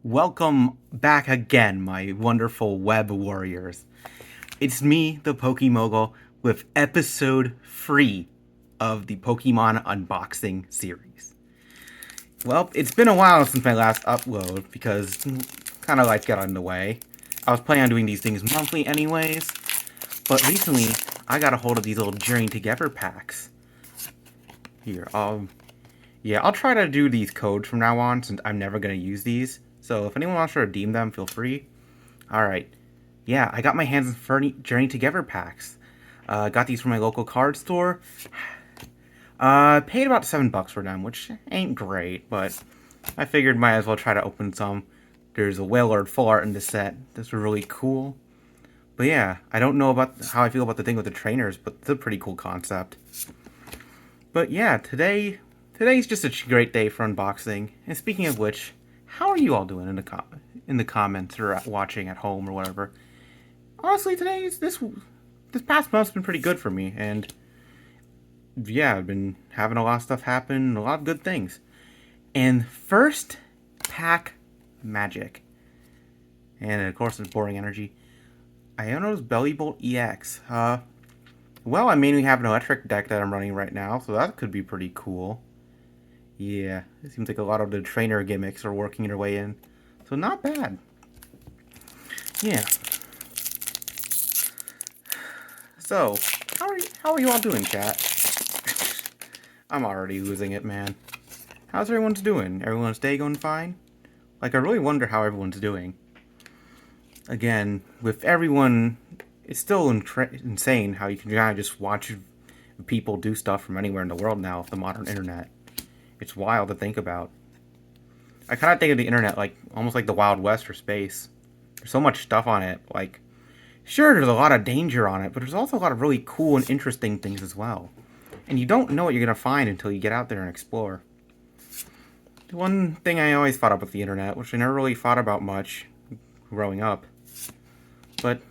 Welcome back again, my wonderful web warriors. It's me, the Pokemogul, with episode 3 of the Pokemon unboxing series. Well, it's been a while since my last upload because kind of life got in the way. I was planning on doing these things monthly anyways, but recently I got a hold of these little Journey Together packs. Here, I'll try to do these codes from now on since I'm never going to use these. So if anyone wants to redeem them, feel free. Alright. Yeah, I got my hands on Journey Together packs. Got these from my local card store. Paid about $7 for them, which ain't great, but I figured might as well try to open some. There's a Wailord full art in this set. This is really cool. But yeah, I don't know about how I feel about the thing with the trainers, but it's a pretty cool concept. But yeah, today's just a great day for unboxing. And speaking of which, how are you all doing in the comments or watching at home or whatever? Honestly, this past month's been pretty good for me, and yeah, I've been having a lot of stuff happen, a lot of good things. And first pack magic, and of course it's boring energy. Iono's Bellybolt EX. Well, I mainly have an electric deck that I'm running right now, so that could be pretty cool. Yeah, it seems like a lot of the trainer gimmicks are working their way in. So not bad. Yeah. So, how are you all doing, chat? I'm already losing it, man. How's everyone's doing? Everyone's day going fine? Like, I really wonder how everyone's doing. Again, with everyone, it's still insane how you can kind of just watch people do stuff from anywhere in the world now with the modern internet. It's wild to think about. I kind of think of the internet like almost like the Wild West or space. There's so much stuff on it. Like, sure, there's a lot of danger on it, but there's also a lot of really cool and interesting things as well. And you don't know what you're going to find until you get out there and explore. The one thing I always thought about the internet, which I never really thought about much growing up, but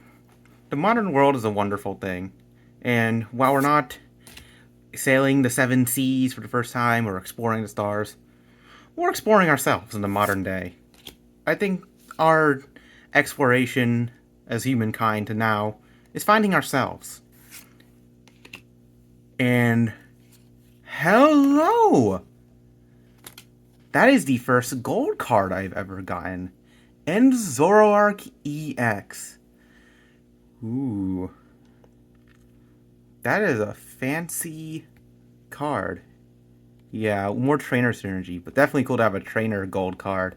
the modern world is a wonderful thing. And while we're not sailing the seven seas for the first time or exploring the stars, we're exploring ourselves in the modern day. I think our exploration as humankind to now is finding ourselves. And hello! That is the first gold card I've ever gotten. And Zoroark EX. Ooh. That is a fancy card. Yeah, more trainer synergy, but definitely cool to have a trainer gold card.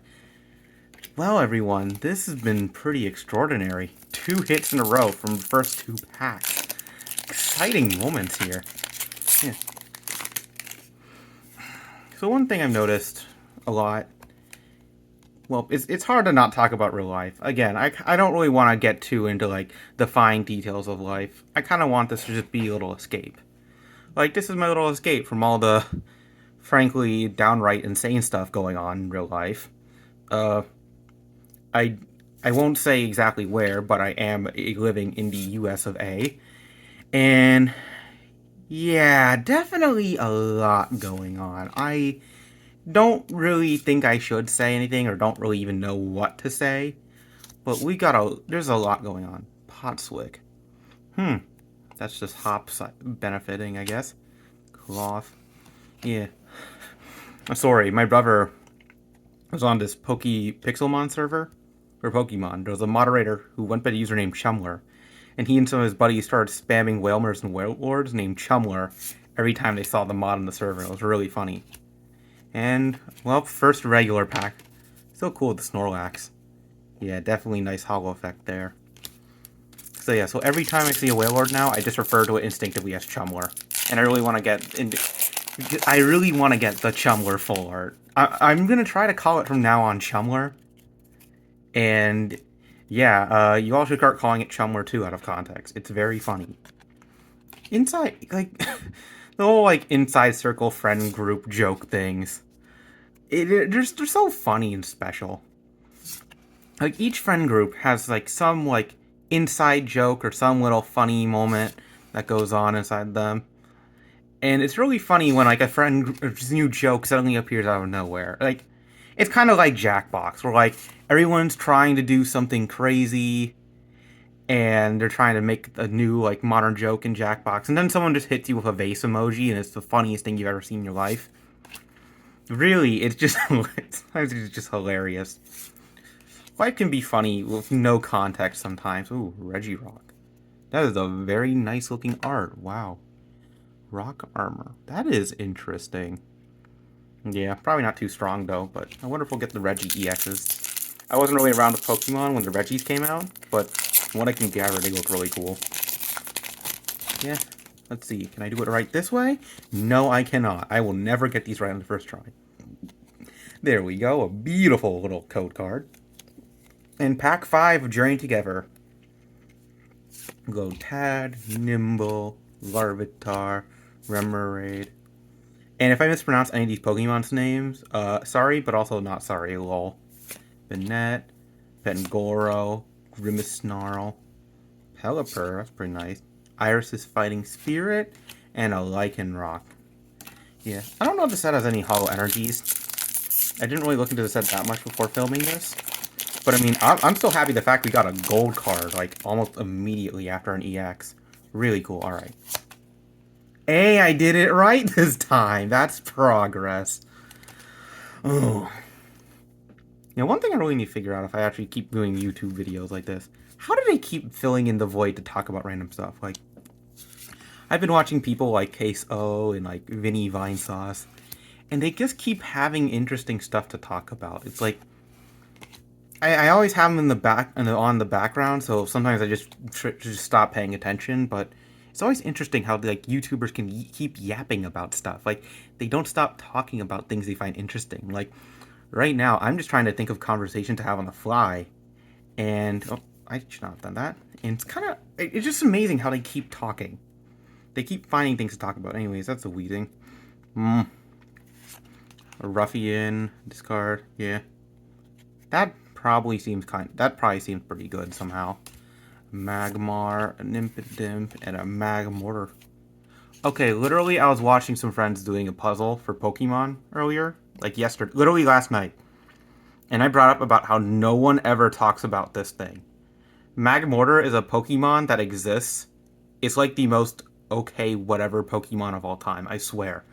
Well, everyone, this has been pretty extraordinary. 2 hits in a row from the first 2 packs. Exciting moments here. Yeah. So one thing I've noticed a lot, well, it's hard to not talk about real life. Again, I don't really want to get too into, like, the fine details of life. I kind of want this to just be a little escape. Like, this is my little escape from all the, frankly, downright insane stuff going on in real life. I won't say exactly where, but I am living in the US of A. And, yeah, definitely a lot going on. I don't really think I should say anything, or don't really even know what to say. But there's a lot going on. Potswick. That's just hops benefiting, I guess. Cloth. Yeah. I'm sorry, my brother was on this Pixelmon server for Pokemon. There was a moderator who went by the username Chumler, and he and some of his buddies started spamming Wailmers and Wailords named Chumler every time they saw the mod on the server. It was really funny. And, well, first regular pack. Still cool with the Snorlax. Yeah, definitely nice hollow effect there. So yeah, so every time I see a Wailord now, I just refer to it instinctively as Chumler. And I really want to get the Chumler full art. I'm going to try to call it from now on Chumler. And yeah, you all should start calling it Chumler too out of context. It's very funny. Inside, like, the whole, like, inside circle friend group joke things. They're so funny and special. Like, each friend group has, like, some, like, inside joke or some little funny moment that goes on inside them. And it's really funny when, like, a new joke suddenly appears out of nowhere. Like, It's kind of like Jackbox, where like everyone's trying to do something crazy, and they're trying to make a new like modern joke in Jackbox, and then someone just hits you with a vase emoji, and it's the funniest thing you've ever seen in your life. Really, it's just sometimes it's just hilarious. Life can be funny with no context sometimes. Ooh, Regirock. That is a very nice looking art. Wow. Rock armor. That is interesting. Yeah, probably not too strong though, but I wonder if we'll get the Reggie EXs. I wasn't really around with Pokemon when the Reggies came out, but from what I can gather, they look really cool. Yeah, let's see. Can I do it right this way? No, I cannot. I will never get these right on the first try. There we go. A beautiful little code card. And pack 5 of Journey Together. Glotad, Nimble, Larvitar, Remoraid. And if I mispronounce any of these Pokemon's names, sorry, but also not sorry, lol. Banette, Pangoro, Grimace Pelipper, that's pretty nice. Iris's Fighting Spirit, and a Lycanroc. Yeah, I don't know if the set has any Hollow Energies. I didn't really look into the set that much before filming this. But I mean, I'm still happy the fact we got a gold card, like, almost immediately after an EX. Really cool, alright. Hey, I did it right this time! That's progress. Oh. You know, one thing I really need to figure out if I actually keep doing YouTube videos like this, how do they keep filling in the void to talk about random stuff? Like, I've been watching people like Case O and like Vinny Vinesauce, and they just keep having interesting stuff to talk about. It's like, I always have them in the back and on the background, so sometimes I just stop paying attention. But it's always interesting how like YouTubers can keep yapping about stuff. Like they don't stop talking about things they find interesting. Like right now, I'm just trying to think of conversation to have on the fly, and oh, I should not have done that. And it's just amazing how they keep talking. They keep finding things to talk about. Anyways, that's a wheezing. A Ruffian discard. Yeah, that probably seems pretty good somehow. Magmar, an Impidimp, and a Magmortar. Okay, literally I was watching some friends doing a puzzle for Pokemon earlier, like yesterday, literally last night. And I brought up about how no one ever talks about this thing. Magmortar is a Pokemon that exists. It's like the most okay whatever Pokemon of all time, I swear.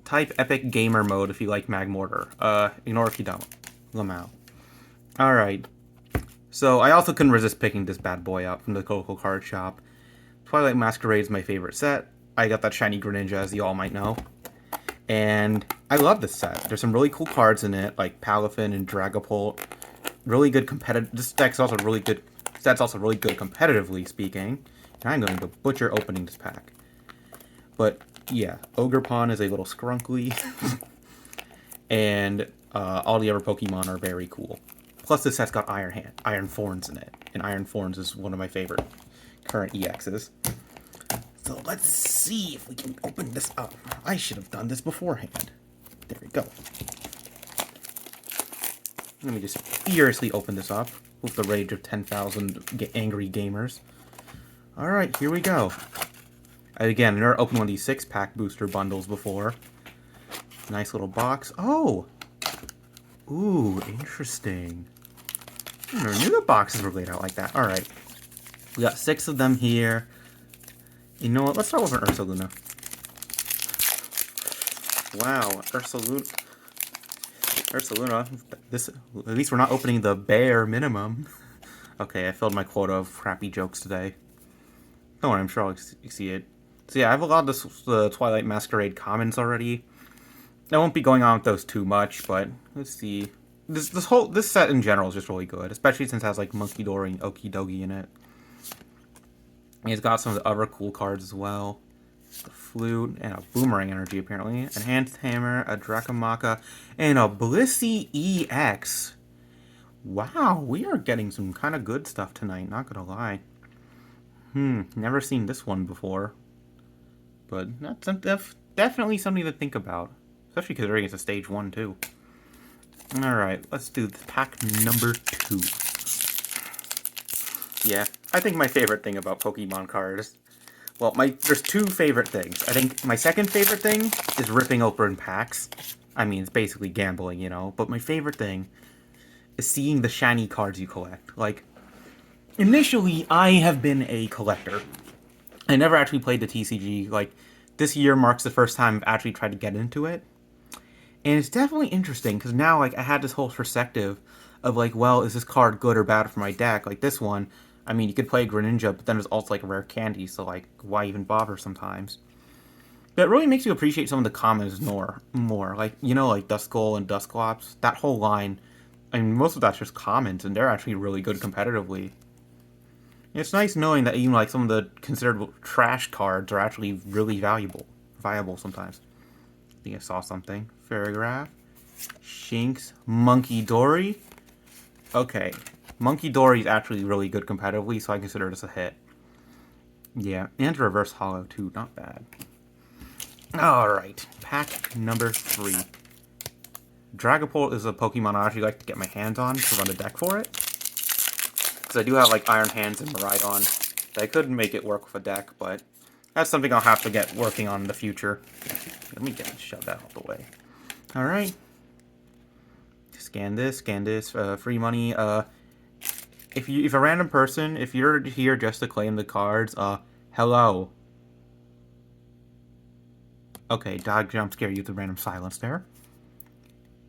Type Epic Gamer Mode if you like Magmortar. Ignore if you don't. Lamau. Alright. So, I also couldn't resist picking this bad boy up from the local card shop. Twilight Masquerade is my favorite set. I got that shiny Greninja, as you all might know. And I love this set. There's some really cool cards in it, like Palafin and Dragapult. Really good competitive... This deck's also really good... Set's also really good competitively speaking. And I'm going to butcher opening this pack. But, yeah. Ogerpon is a little scrunkly. And all the other Pokemon are very cool. Plus, this set's got Iron Thorns in it. And Iron Thorns is one of my favorite current EXs. So let's see if we can open this up. I should have done this beforehand. There we go. Let me just furiously open this up with the rage of 10,000 angry gamers. Alright, here we go. Again, I've never opened one of these 6-pack booster bundles before. Nice little box. Oh! Ooh, interesting. I never knew the boxes were laid out like that. Alright. We got 6 of them here. You know what? Let's start with an Ursaluna. Wow, Ursaluna. This, at least we're not opening the bare minimum. Okay, I filled my quota of crappy jokes today. Don't worry, I'm sure I'll see it. So yeah, I have a lot of the Twilight Masquerade commons already. I won't be going on with those too much, but let's see. This set in general is just really good, especially since it has like Monkey Dory and Okidogi in it. And it's got some of the other cool cards as well. The Flute and a Boomerang Energy apparently. Enhanced Hammer, a Dracomaka, and a Blissey EX. Wow, we are getting some kind of good stuff tonight, not gonna lie. Never seen this one before. But that's definitely something to think about. Especially considering it's a stage 1 too. Alright, let's do pack number 2. Yeah, I think my favorite thing about Pokemon cards, Well, there's two favorite things. I think my second favorite thing is ripping open packs. I mean, it's basically gambling, you know. But my favorite thing is seeing the shiny cards you collect. Like, initially, I have been a collector. I never actually played the TCG. Like, this year marks the first time I've actually tried to get into it. And it's definitely interesting, because now, like, I had this whole perspective of, like, well, is this card good or bad for my deck? Like, this one, I mean, you could play Greninja, but then there's also, like, a rare candy, so, like, why even bother sometimes? But it really makes you appreciate some of the commons more. Like, you know, like Duskull and Dusclops, that whole line, I mean, most of that's just commons, and they're actually really good competitively. It's nice knowing that even, like, some of the considered trash cards are actually really viable sometimes. I think I saw something. Fairygraph. Shinx. Monkey Dory. Okay. Monkey Dory is actually really good competitively, so I consider this a hit. Yeah, and reverse hollow too, not bad. Alright, pack number 3. Dragapult is a Pokemon I actually like to get my hands on to run the deck for it. Because I do have, like, Iron Hands and Miraidon. I could make it work with a deck, but that's something I'll have to get working on in the future. Let me shove that out the way. Alright. Scan this, free money. If a random person, if you're here just to claim the cards, hello. Okay, dog jump scare you with the random silence there.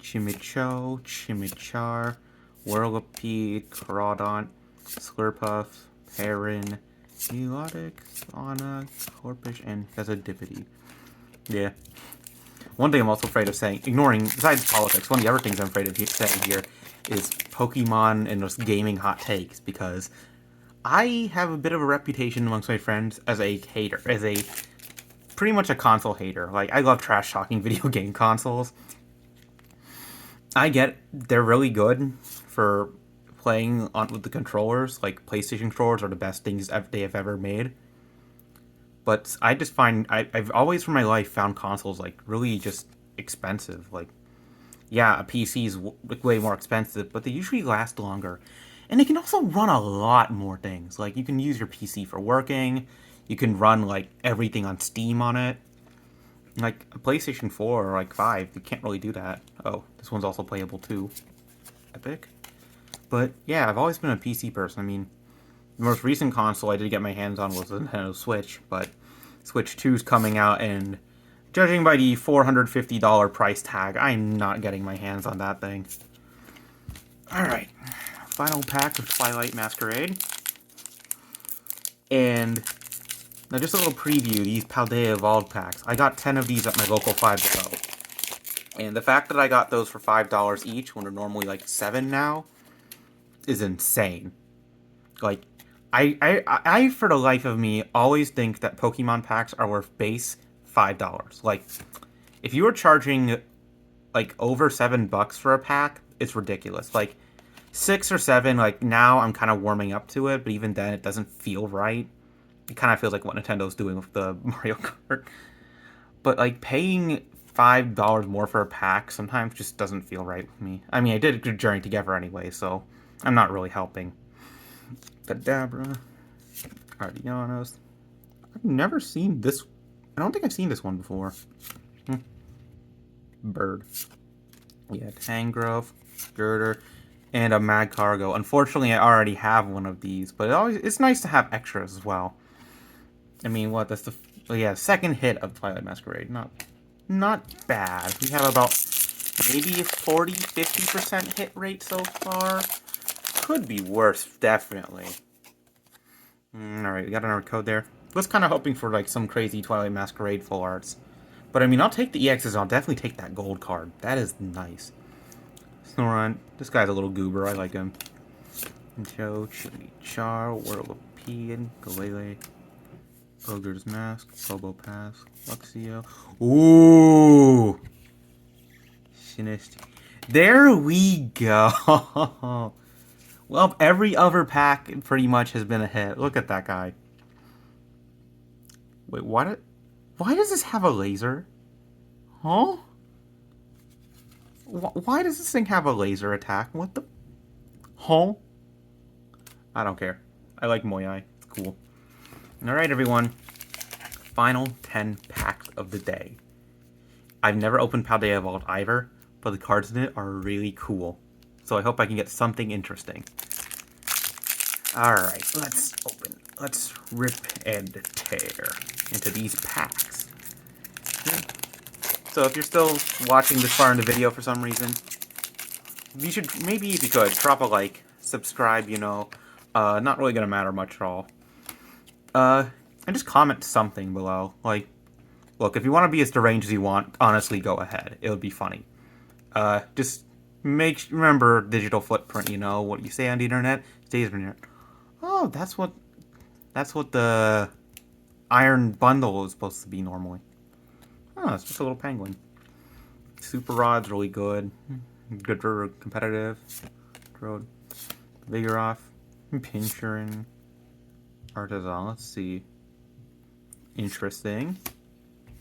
Chimichar, Whirlipede, Crawdont, Slurpuff, Perrin, Melodic, Fauna, Corpish, and Fezadipity. Yeah. One thing I'm also afraid of saying, ignoring, besides politics, one of the other things I'm afraid of saying here is Pokemon and just gaming hot takes, because I have a bit of a reputation amongst my friends as a hater, as a pretty much a console hater. Like, I love trash talking video game consoles. I get they're really good for playing on with the controllers. Like, PlayStation controllers are the best things they have ever made. But I just find I've always for my life found consoles like really just expensive. Like, yeah, a PC is way more expensive, but they usually last longer, and they can also run a lot more things. Like, you can use your PC for working. You can run like everything on Steam on it. Like a PlayStation 4 or like 5, you can't really do that. Oh, this one's also playable too. Epic. But yeah, I've always been a PC person. I mean, the most recent console I did get my hands on was the Nintendo Switch, but Switch 2's coming out, and judging by the $450 price tag, I'm not getting my hands on that thing. Alright, final pack of Twilight Masquerade. And now just a little preview, these Paldea Evolved packs. I got 10 of these at my local 5 Below. And the fact that I got those for $5 each, when they're normally like $7 now, is insane. Like, I, for the life of me, always think that Pokemon packs are worth base $5. Like, if you were charging, like, over $7 for a pack, it's ridiculous. Like, 6 or 7, like, now I'm kind of warming up to it, but even then, it doesn't feel right. It kind of feels like what Nintendo's doing with the Mario Kart. But, like, paying $5 more for a pack sometimes just doesn't feel right with me. I mean, I did a good Journey Together anyway, so I'm not really helping. Kadabra, Ardeanos. I've never seen this. I don't think I've seen this one before. Bird. Yeah, Tangrowth, Girder, and a Mad Cargo. Unfortunately, I already have one of these, but it's nice to have extras as well. I mean, what? That's the second hit of Twilight Masquerade. Not bad. We have about maybe a 40-50% hit rate so far. Could be worse, definitely. Alright, we got another code there. Was kind of hoping for like some crazy Twilight Masquerade full arts. But I mean, I'll take the EXs, I'll definitely take that gold card. That is nice. Snorunt. This guy's a little goober, I like him. Cho, Chimichar, Whirlipede, Galele, Ogre's Mask, Probopass, Luxio. Ooh! Sinisty. There we go! Well, every other pack pretty much has been a hit. Look at that guy. Wait, why does this have a laser? Huh? Why does this thing have a laser attack? What the? Huh? I don't care. I like Moyai. It's cool. Alright, everyone. final 10 packs of the day. I've never opened Paldea Vault either, but the cards in it are really cool. So I hope I can get something interesting. Alright, let's open. Let's rip and tear into these packs. So if you're still watching this far in the video for some reason, you should, maybe if you could, drop a like, subscribe, you know. Not really gonna matter much at all. And just comment something below. Like, look, if you want to be as deranged as you want, honestly, go ahead. It would be funny. Just remember digital footprint, you know. What you say on the internet stays on the internet. Oh, that's what the iron bundle is supposed to be normally. Oh, it's just a little penguin. Super Rod's really good. Good for competitive. Road. Vigoroth. Pinchurin. Artisan. Let's see. Interesting.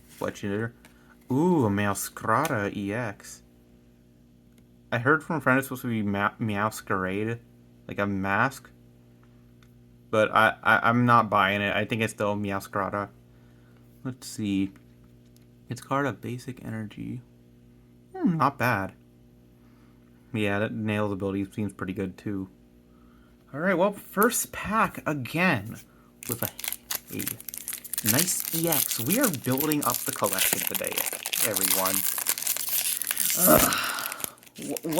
Fletcher. Ooh, a Meowscarada EX. I heard from a friend it's supposed to be Meowscarade. Like a mask. But I'm not buying it. I think it's still Meowscarada. Let's see. It's card of basic energy. Not bad. Yeah, that Nail's ability seems pretty good too. Alright, well, first pack again. With a nice EX. We are building up the collection today, everyone.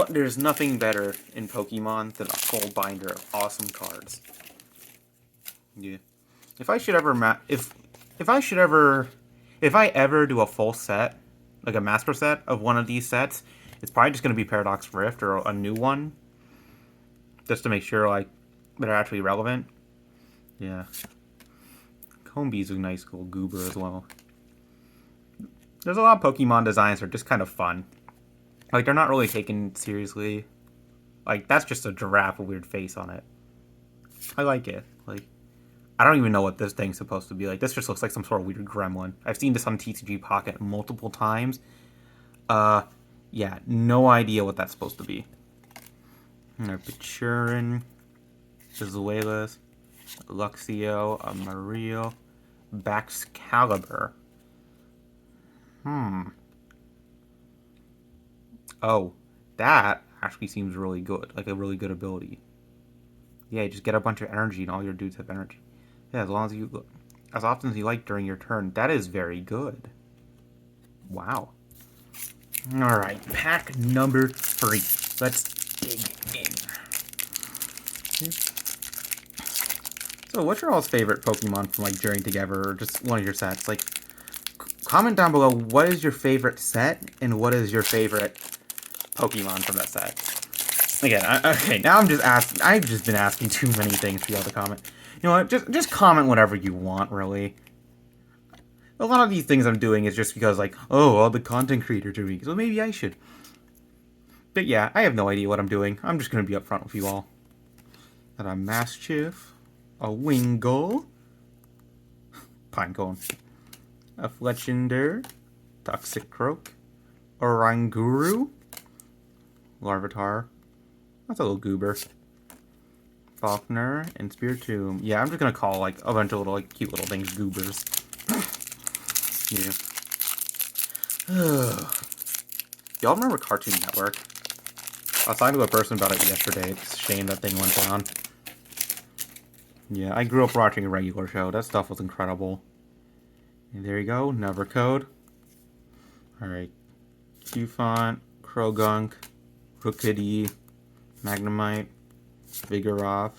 There's nothing better in Pokemon than a full binder of awesome cards. Yeah. If I ever do a full set, like a master set of one of these sets, it's probably just going to be Paradox Rift or a new one. Just to make sure, like, they're actually relevant. Yeah. Combee's a nice little goober as well. There's a lot of Pokemon designs that are just kind of fun. Like, they're not really taken seriously. Like, that's just a giraffe with a weird face on it. I like it. Like, I don't even know what this thing's supposed to be. Like, this just looks like some sort of weird gremlin. I've seen this on TCG Pocket multiple times. Yeah, no idea what that's supposed to be. Pichurin, Vizuelas, Luxio, Amarillo, Baxcalibur. Oh, that actually seems really good. Like a really good ability. Yeah, you just get a bunch of energy and all your dudes have energy. Yeah, as often as you like during your turn. That is very good. Wow. Alright, pack number 3. Let's dig in. So, what's your all's favorite Pokemon from, like, Journey Together, or just one of your sets? Like, comment down below, what is your favorite set, and what is your favorite Pokemon from that set? Again, okay, now I'm just asking, I've just been asking too many things for y'all to comment. You know what, just comment whatever you want, really. A lot of these things I'm doing is just because, like, oh, all the content creators are doing it, so maybe I should. But yeah, I have no idea what I'm doing. I'm just going to be upfront with you all. Got a Maschiff, a Wingull, Pinecone, a Fletchinder, Toxicroak, a Oranguru, Larvitar, that's a little goober, Falkner, and Spiritomb. Yeah, I'm just going to call, like, a bunch of little, like, cute little things goobers. Yeah. Y'all remember Cartoon Network? I was talking to a person about it yesterday. It's a shame that thing went down. Yeah, I grew up watching a regular show. That stuff was incredible. And there you go. Never Code. Alright. Cufant, Krogunk, Rookidee, Magnemite, Vigoroth,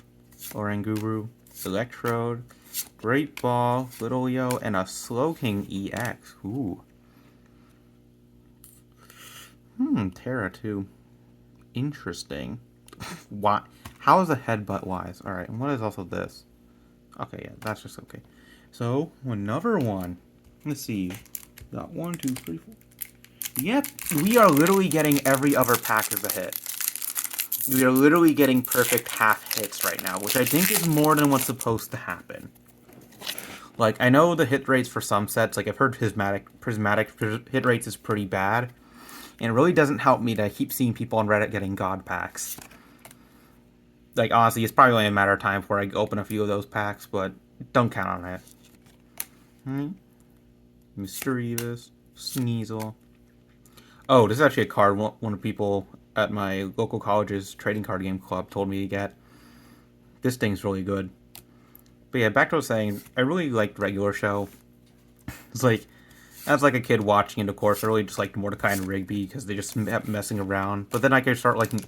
Oranguru, Electrode, Great Ball, Littleyo, and a Slowking EX. Ooh. Terra too. Interesting. Why? How is a headbutt wise? Alright, and what is also this? Okay, yeah, that's just okay. So, another one. Let's see. Got 1, 2, 3, 4. Yep, we are literally getting every other pack as a hit. We are literally getting perfect half hits right now, which I think is more than what's supposed to happen. Like, I know the hit rates for some sets, like I've heard Prismatic hit rates is pretty bad. And it really doesn't help me that I keep seeing people on Reddit getting God packs. Like, honestly, it's probably only a matter of time before I open a few of those packs, but don't count on it. Mischievous, Sneasel. Oh, this is actually a card one of the people at my local college's trading card game club told me to get. This thing's really good. But yeah, back to what I was saying, I really liked Regular Show. It's like, as like a kid watching it, of course, I really just liked Mordecai and Rigby because they just kept messing around. But then I could start liking,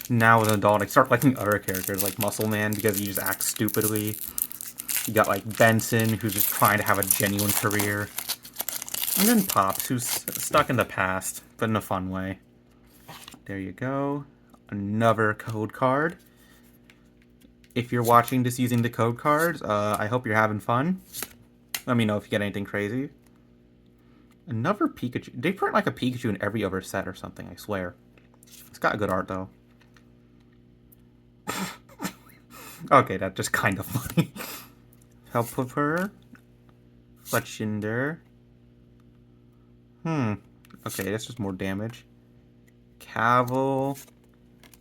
now as an adult, I start liking other characters like Muscle Man because he just acts stupidly. You got like Benson, who's just trying to have a genuine career. And then Pops, who's stuck in the past, but in a fun way. There you go. Another code card. If you're watching this using the code cards, I hope you're having fun. Let me know if you get anything crazy. Another Pikachu. They print like a Pikachu in every other set or something, I swear. It's got good art, though. Okay, that's just kind of funny. Help with her. Fletchinder. Okay, that's just more damage. Cavill.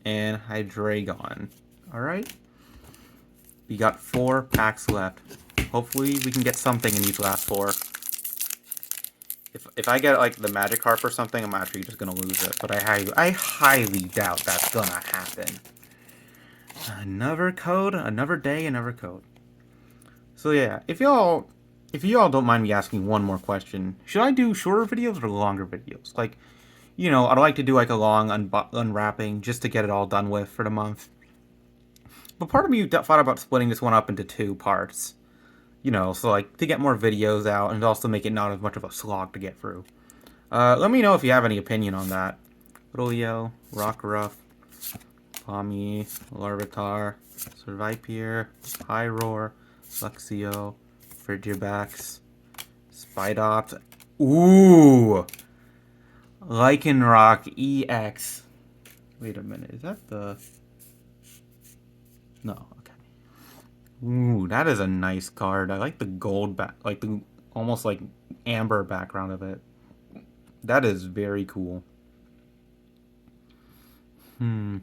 And Hydreigon. Alright. We got 4 packs left. Hopefully we can get something in these last 4. If I get like the Magikarp or something, I'm actually just gonna lose it. But I highly doubt that's gonna happen. Another code, another day, another code. So yeah, if y'all don't mind me asking one more question, should I do shorter videos or longer videos? Like, you know, I'd like to do like a long unwrapping just to get it all done with for the month. But part of me thought about splitting this one up into 2 parts. You know, so like to get more videos out and also make it not as much of a slog to get through. Let me know if you have any opinion on that. Rolio, Rockruff, Pommy, Larvitar, Servipier, Pyroar, Luxio, Frigibax, Spidops. Ooh! Lycanroc EX. Wait a minute, is that the... No, okay. Ooh, that is a nice card. I like the gold like the almost like amber background of it. That is very cool. That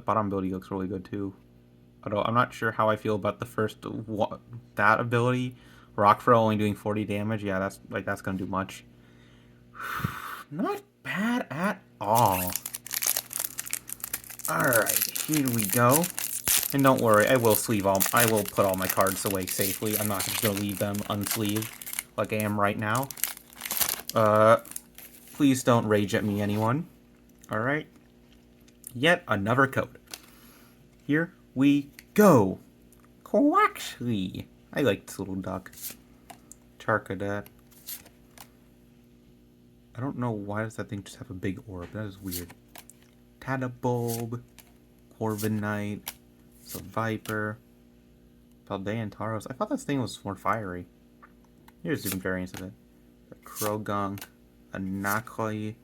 bottom ability looks really good too. Although I'm not sure how I feel about the first that ability. Rockfur only doing 40 damage. Yeah, that's gonna do much. Not bad at all. Alright, here we go. And don't worry, I will put all my cards away safely. I'm not just gonna leave them unsleeved like I am right now. Please don't rage at me, anyone. Alright. Yet another code. Here we go. Quaxley. I like this little duck. Charcadet. I don't know why does that thing just have a big orb. That is weird. Tadabulb. Corviknight. Viper. Paldean Taros. I thought this thing was more fiery. Here's different variants of it. A Krogunk, a Nakoi,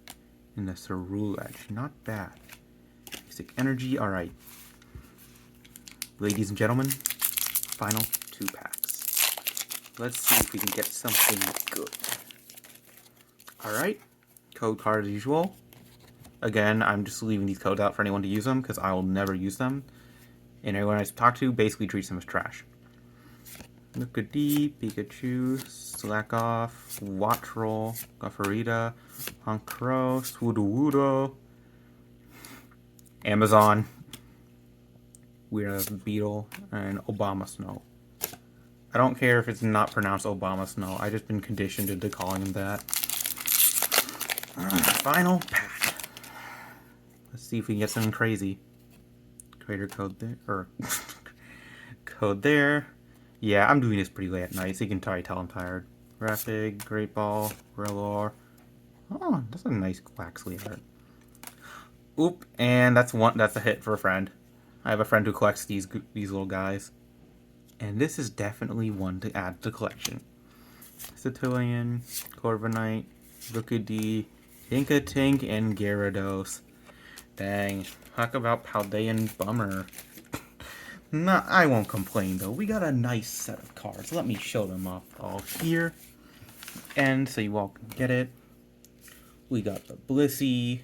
and a Cerulege. Not bad. Basic energy. Alright. Ladies and gentlemen, final 2 packs. Let's see if we can get something good. Alright. Code card as usual. Again, I'm just leaving these codes out for anyone to use them because I will never use them. And everyone I talk to basically treats them as trash. Nookadee, Pikachu, Slackoff, Wattrel, Gofferita, Honkro, Swoodoowoodo, Amazon, Weird Beetle, and Obama Snow. I don't care if it's not pronounced Obama Snow. I've just been conditioned into calling him that. Final pack. Let's see if we can get something crazy. Creator code there, or code there. Yeah, I'm doing this pretty late at night, so you can probably tell I'm tired. Rapid, Great Ball, Rellor. Oh, that's a nice Quaxley art. Oop, and that's a hit for a friend. I have a friend who collects these little guys. And this is definitely one to add to the collection. Cetilion, Corviknight, Rookidee, Inkatink, and Gyarados. Dang, talk about Paldean bummer. No, I won't complain though. We got a nice set of cards. Let me show them off all here. And so you all can get it. We got the Blissey.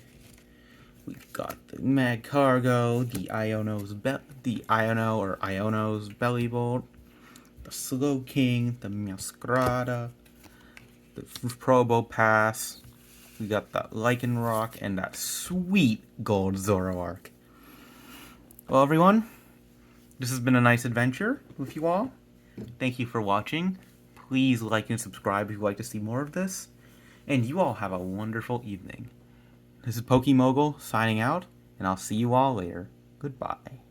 We got the Magcargo, the Iono's Belly Bolt, the Slow King, the Meowscarada, the Probo Pass. We got that Lycanroc and that sweet gold Zoroark. Well, everyone, this has been a nice adventure with you all. Thank you for watching. Please like and subscribe if you'd like to see more of this. And you all have a wonderful evening. This is Pokemogul signing out, and I'll see you all later. Goodbye.